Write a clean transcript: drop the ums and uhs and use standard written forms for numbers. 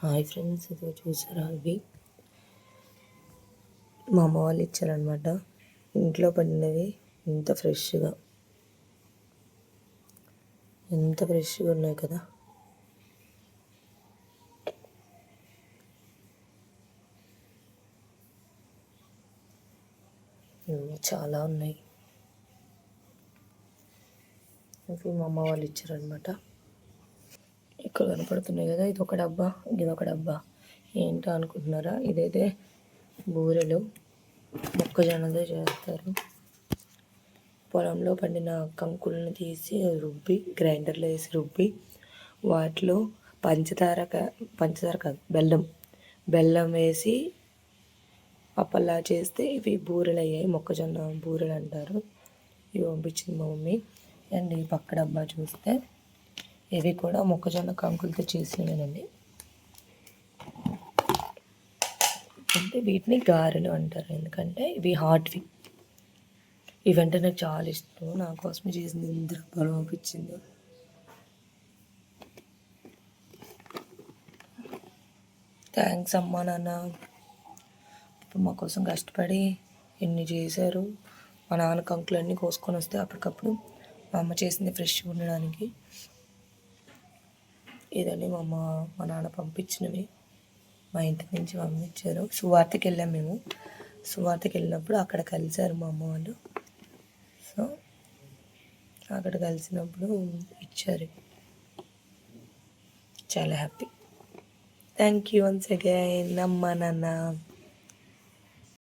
Hi friends, ఇది చూసారా? ఇవి మా అమ్మ వాళ్ళు ఇచ్చారనమాట. ఇంట్లో పండినవి. ఎంత ఫ్రెష్గా ఉన్నాయి కదా. చాలా ఉన్నాయి. ఇవి మా అమ్మ వాళ్ళు ఇచ్చారనమాట. ఇక్కడ కనపడుతున్నాయి కదా, ఇది ఒక డబ్బా, ఇది ఒక డబ్బా. ఏంటో అనుకుంటున్నారా? ఇదైతే బూరెలు మొక్కజొన్నతో చేస్తారు. పొలంలో పండిన కంకులను తీసి రుబ్బి, గ్రైండర్లో వేసి రుబ్బి, వాటిలో పంచదార కాదు, బెల్లం వేసి అప్పల్లా చేస్తే ఇవి బూరెలు అయ్యాయి. మొక్కజొన్న బూరెలు అంటారు. ఇవి పంపించింది మా మమ్మీ. అండ్ ఈ పక్క డబ్బా చూస్తే ఇవి కూడా మొక్కజొన్న కంకులతో చేసినవేనండి. అంటే వీటిని గారెలు అంటారు, ఎందుకంటే ఇవి హాట్వి. ఇవంటే నాకు చాలా ఇష్టం. నా కోసమే చేసింది. ఇంత డబ్బాలు పంపించింది. థ్యాంక్స్ అమ్మా నాన్న. ఇప్పుడు మా కోసం కష్టపడి ఎన్ని చేశారు. మా నాన్న కంకులన్నీ కోసుకొని వస్తే అప్పటికప్పుడు మా అమ్మ చేసింది ఫ్రెష్గా ఉండడానికి. ఇదండి మా నాన్న పంపించినవి. మా ఇంటి నుంచి పంపించారు. సువార్తకి వెళ్ళాం మేము. సువార్తకి వెళ్ళినప్పుడు అక్కడ కలిశారు మా అమ్మ వాళ్ళు. సో అక్కడ కలిసినప్పుడు ఇచ్చారు. చాలా happy. Thank you once again అమ్మా నాన్న.